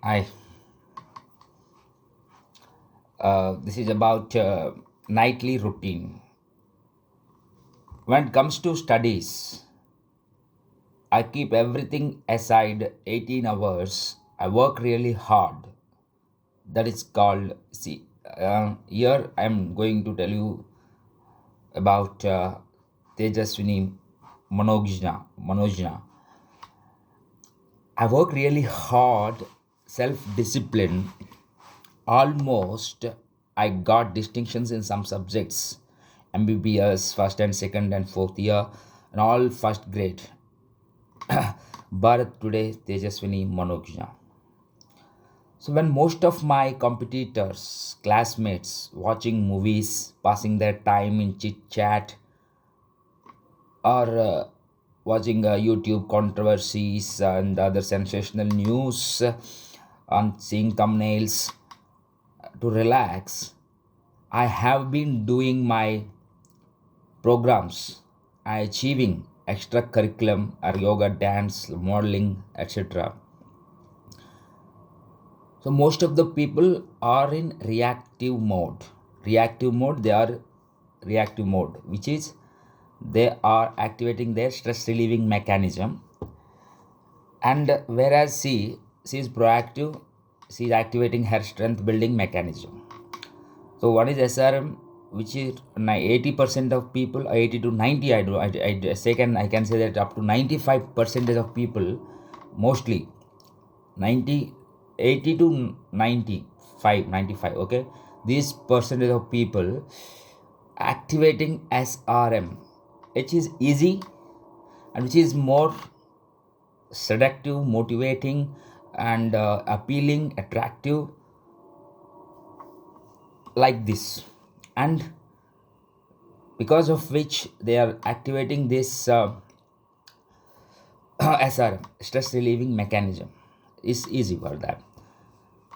Hi, this is about nightly routine. When it comes to studies, I keep everything aside 18 hours. I work really hard. That is called, here I am going to tell you about Tejaswini Manojna. I work really hard, self discipline. Almost I got distinctions in some subjects, MBBS, first and second and fourth year, and all first grade. Bharat today, Tejaswini Manojna. So, when most of my competitors, classmates, watching movies, passing their time in chit chat, or watching YouTube controversies and other sensational news, on seeing thumbnails to relax, I have been doing my programs, achieving extra curriculum or yoga, dance, modeling, etc. So most of the people are in reactive mode. Reactive mode, they are reactive mode, which is they are activating their stress relieving mechanism. And whereas she is proactive, she is activating her strength building mechanism. So one is SRM, which is 80% of people, 80 to 90. I can say that up to 95 percentage of people, mostly 90, 80 to 95, 95. Okay, this percentage of people activating SRM, which is easy and which is more seductive, motivating, and appealing, attractive, like this, and because of which they are activating this SRM, stress relieving mechanism, is easy for that.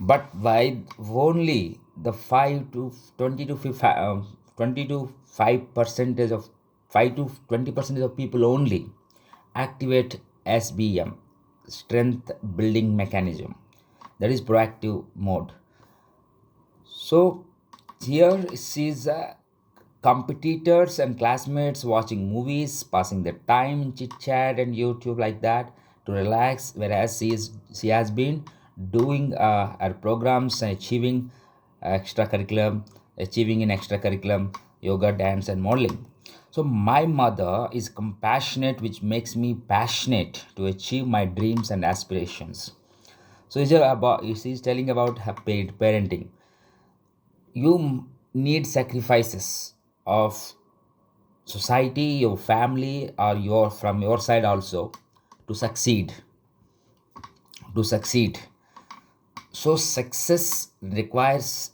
But why only the 5 to 20 to 5, 20 to 5 percentage of 5 to 20 percentage of people only activate SBM, strength building mechanism, that is proactive mode. So here sees competitors and classmates watching movies, passing their time in chit chat and YouTube like that to relax, whereas she has been doing her programs and achieving extracurriculum, achieving in extracurriculum, yoga, dance, and modeling. So my mother is compassionate, which makes me passionate to achieve my dreams and aspirations. So she's telling about her parenting. You need sacrifices of society, your family, or your from your side also to succeed. So success requires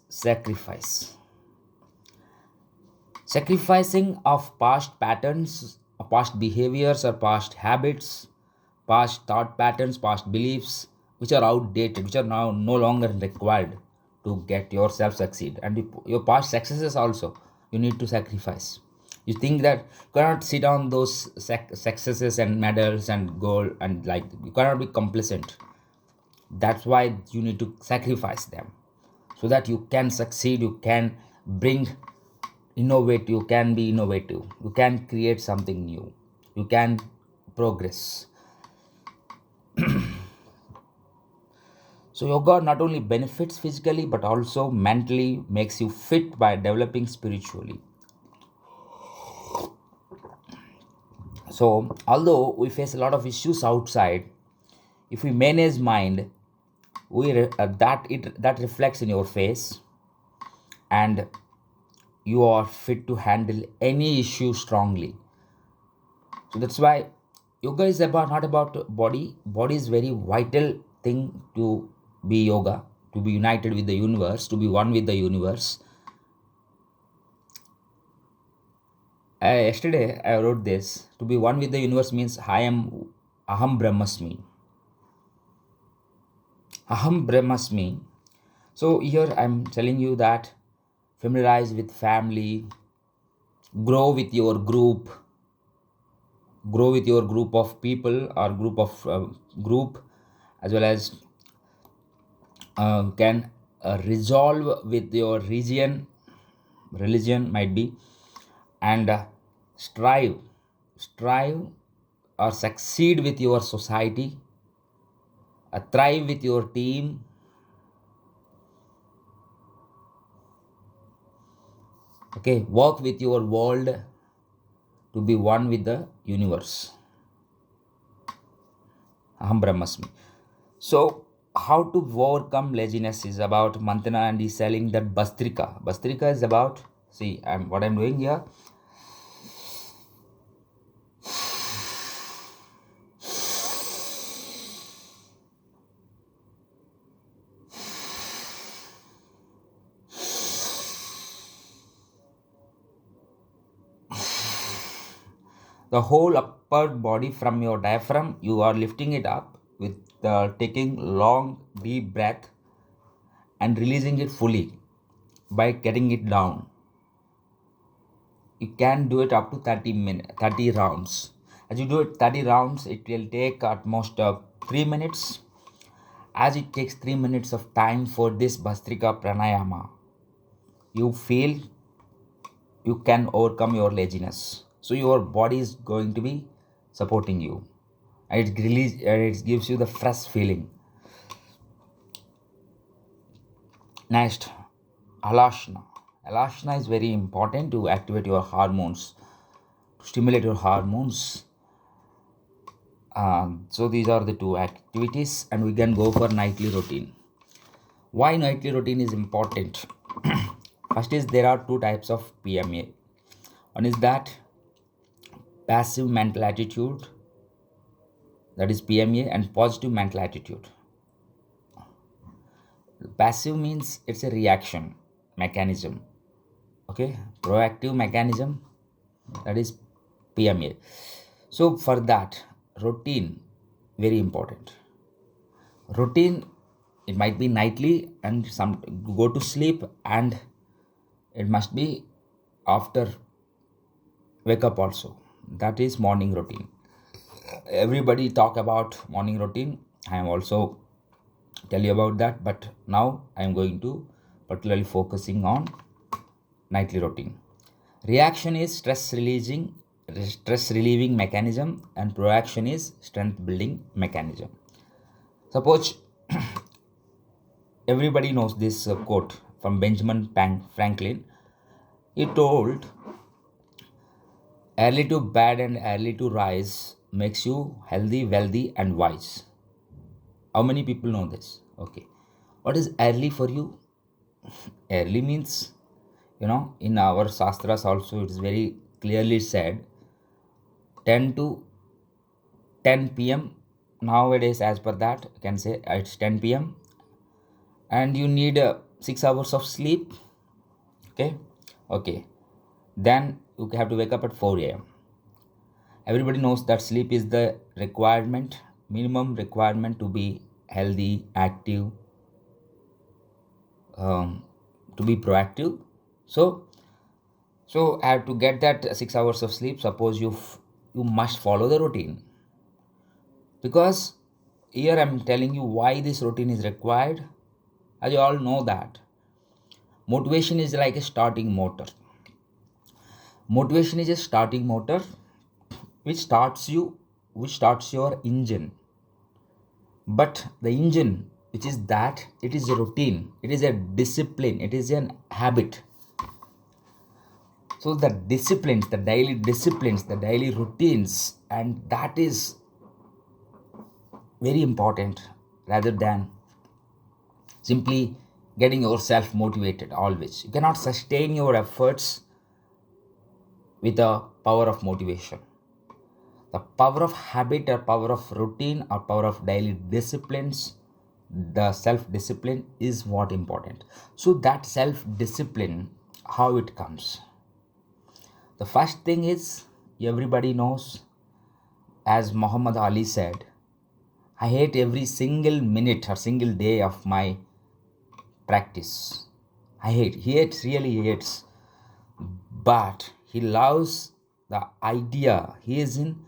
sacrificing of past patterns, past behaviors, or past habits, past thought patterns, past beliefs, which are outdated, which are now no longer required to get yourself succeed. And your past successes also, you need to sacrifice. You think that you cannot sit on those successes and medals and gold, and like you cannot be complacent. That's why you need to sacrifice them so that you can succeed, you can bring innovative, you can be innovative, you can create something new, you can progress. So yoga not only benefits physically but also mentally, makes you fit by developing spiritually. So although we face a lot of issues outside, if we manage mind, that reflects in your face, and you are fit to handle any issue strongly. So that's why yoga is about not about body. Body is very vital thing to be yoga, to be united with the universe, to be one with the universe. Yesterday I wrote this: to be one with the universe means I am aham brahmasmi. Aham brahmasmi. So here I'm telling you that familiarize with family, grow with your group, grow with your group of people or group, as well as can resolve with your religion might be, and strive or succeed with your society, thrive with your team, okay, work with your world to be one with the universe. Aham Brahmasmi. So, how to overcome laziness is about Mantana, and he's selling that Bastrika. Bastrika is about, see, what I'm doing here. The whole upper body from your diaphragm, you are lifting it up with taking long deep breath and releasing it fully by getting it down. You can do it up to 30 rounds. As you do it 30 rounds, it will take at most 3 minutes. As it takes 3 minutes of time for this Bhastrika Pranayama, you feel you can overcome your laziness. So your body is going to be supporting you. And it gives you the fresh feeling. Next, Alashna. Alashna is very important to activate your hormones, to stimulate your hormones. So these are the two activities, and we can go for nightly routine. Why nightly routine is important? First is there are two types of PMA. One is that passive mental attitude, that is PMA, and positive mental attitude. Passive means it's a reaction mechanism. Okay, proactive mechanism, that is PMA. So for that, routine, very important. Routine, it might be nightly and some go to sleep, and it must be after wake up also. That is morning routine. Everybody talk about morning routine. I am also tell you about that, but now I am going to particularly focusing on nightly routine. Reaction is stress relieving mechanism, and proaction is strength building mechanism. Suppose everybody knows this quote from Benjamin Franklin. He told, early to bed and early to rise makes you healthy, wealthy, and wise. How many people know this? Okay. What is early for you? Early means, in our Shastras also it is very clearly said 10 to 10 p.m. Nowadays, as per that, you can say it's 10 p.m. and you need 6 hours of sleep. Okay. Okay. Then you have to wake up at 4 a.m. Everybody knows that sleep is the minimum requirement to be healthy, active, to be proactive. So I have to get that 6 hours of sleep. Suppose you must follow the routine, because here I'm telling you why this routine is required. As you all know that motivation is like a starting motor. Motivation is a starting motor which starts your engine. But the engine, which is that, it is a routine, it is a discipline, it is an habit. So the disciplines, the daily routines, and that is very important rather than simply getting yourself motivated always. You cannot sustain your efforts with the power of motivation. The power of habit or power of routine or power of daily disciplines, the self discipline is what important. So that self discipline, how it comes? The first thing is, everybody knows, as Muhammad Ali said, I hate every single minute or single day of my practice. Really hates, but he loves the idea. He is in,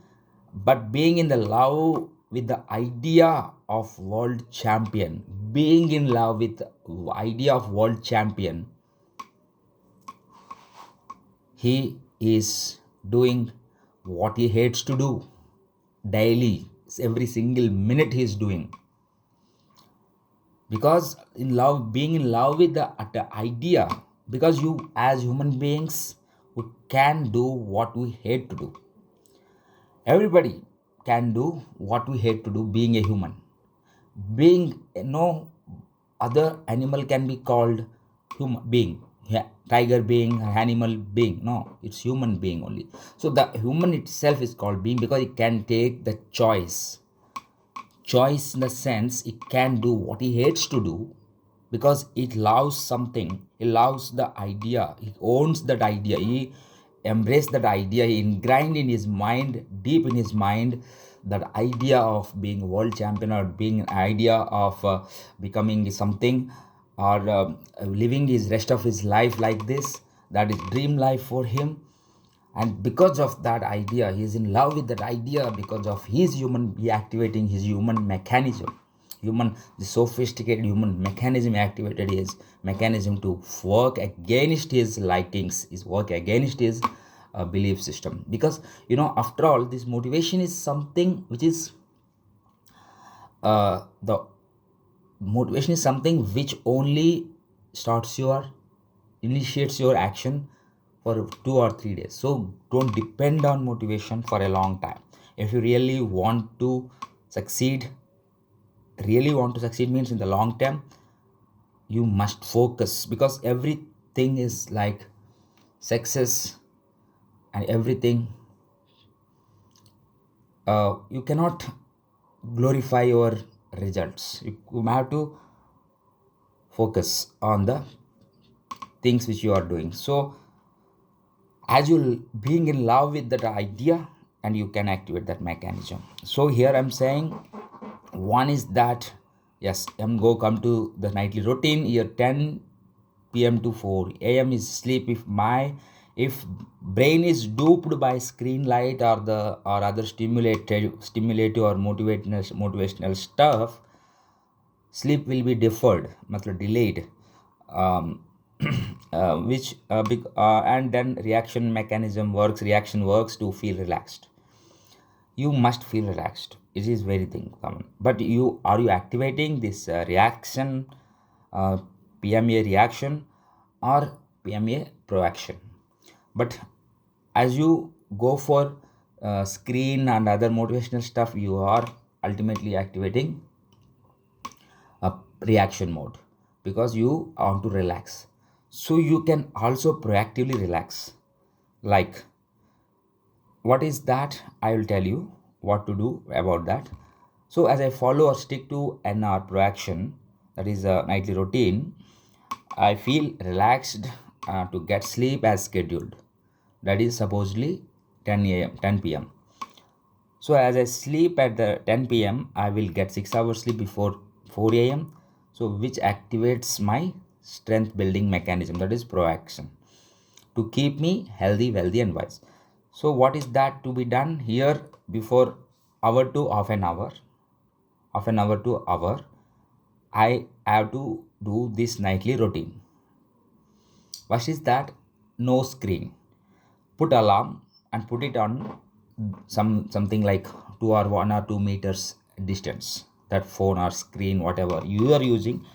but being in the love with the idea of world champion, being in love with the idea of world champion, he is doing what he hates to do daily. Every single minute he is doing, because in love, being in love with the idea, because you as human beings, we can do what we hate to do. Everybody can do what we hate to do, being a human. Being no other animal can be called human being. Yeah, tiger being, animal being, no, it's human being only. So the human itself is called being because it can take the choice in the sense it can do what he hates to do, because it loves something, he loves the idea, he owns that idea, he embraced that idea, he ingrained in his mind, deep in his mind, that idea of being world champion, or being an idea of becoming something, or living his rest of his life like this. That is dream life for him. And because of that idea, he is in love with that idea, because of his human, he activating his human mechanism, the sophisticated human mechanism, activated his mechanism to work against his likings, is work against his belief system. Because after all, this motivation is something which is the motivation is something which only initiates your action for 2 or 3 days. So don't depend on motivation for a long time. If you really want to succeed means in the long term, you must focus, because everything is like success, and everything, you cannot glorify your results. You have to focus on the things which you are doing. So as you being in love with that idea, and you can activate that mechanism. So here I'm saying, one is that, yes, come to the nightly routine. Here 10 p.m. to 4 a.m. is sleep. If brain is duped by screen light or other stimulative or motivational stuff, sleep will be deferred, matlab delayed, which and then reaction works to feel relaxed. You must feel relaxed, it is very thing common, but you activating this reaction, uh, PMA reaction, or PMA proaction? But as you go for screen and other motivational stuff, you are ultimately activating a reaction mode, because you want to relax. So you can also proactively relax. Like, what is that? I will tell you what to do about that. So as I follow or stick to NR proaction, that is a nightly routine, I feel relaxed to get sleep as scheduled. That is supposedly 10 p.m. So as I sleep at the 10 p.m., I will get 6 hours sleep before 4 a.m. So which activates my strength building mechanism, that is proaction, to keep me healthy, wealthy, and wise. So what is that to be done here? Before hour to half an hour to hour, I have to do this nightly routine. What is that? No screen. Put alarm and put it on something like 2 or 1 or 2 meters distance. That phone or screen, whatever you are using,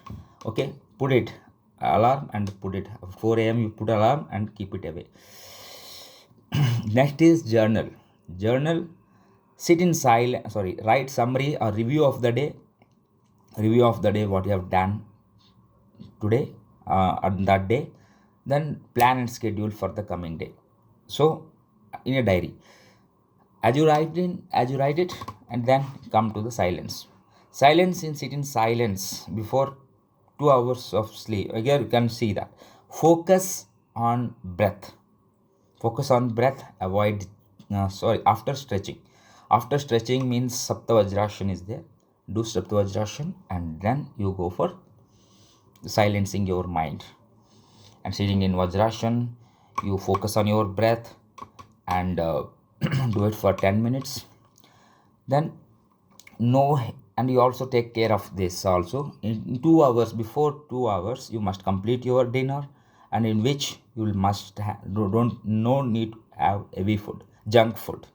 okay, put it alarm and put it 4 a.m. You put alarm and keep it away. Next is journal. Journal, sit in silence. Sorry, write summary or review of the day. Review of the day, what you have done today, on that day, then plan and schedule for the coming day. So in a diary, as you write it, and then come to the silence. Sit in silence before 2 hours of sleep. Again, you can see that. Focus on breath. Focus on breath. Avoid. After stretching. After stretching means Saptavajrasana is there. Do Saptavajrasana, and then you go for silencing your mind. And sitting in Vajrasana, you focus on your breath, and do it for 10 minutes. Then no and you also take care of this also. In 2 hours, before 2 hours, you must complete your dinner, and in which you must don't no need to have heavy food, junk food.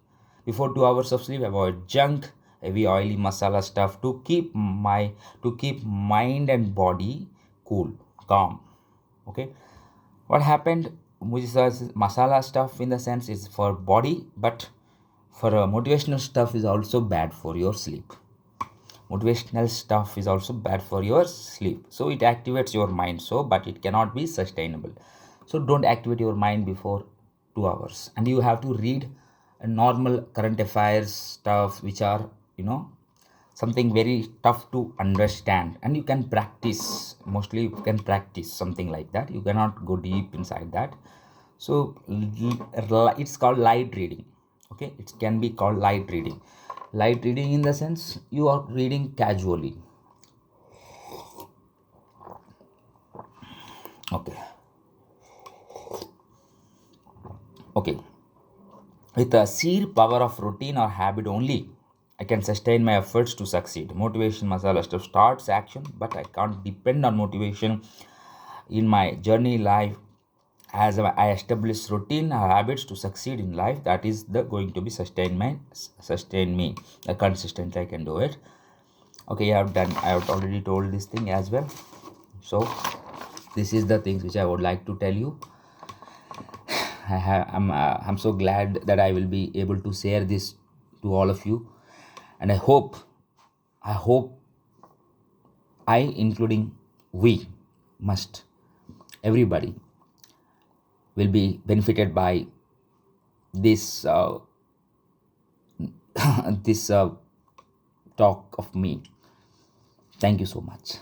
Before 2 hours of sleep, avoid junk, heavy oily masala stuff to keep mind and body cool, calm. Okay, what happened? Masala stuff in the sense is for body, but for motivational stuff is also bad for your sleep. Motivational stuff is also bad for your sleep, so it activates your mind, so but it cannot be sustainable. So don't activate your mind before 2 hours, and you have to read a normal current affairs stuff which are, something very tough to understand, and you can practice. Mostly you can practice something like that, you cannot go deep inside that. So it's called light reading. Okay, it can be called light reading. Light reading in the sense you are reading casually. Okay. Okay, with the sheer power of routine or habit only, I can sustain my efforts to succeed. Motivation masala stuff starts action, but I can't depend on motivation in my journey life. As I establish routine or habits to succeed in life, that is the going to be sustain me consistently. I can do it. Okay, I have already told this thing as well. So this is the things which I would like to tell you. I'm so glad that I will be able to share this to all of you, and I hope I, including we, must everybody will be benefited by this this talk of me. Thank you so much.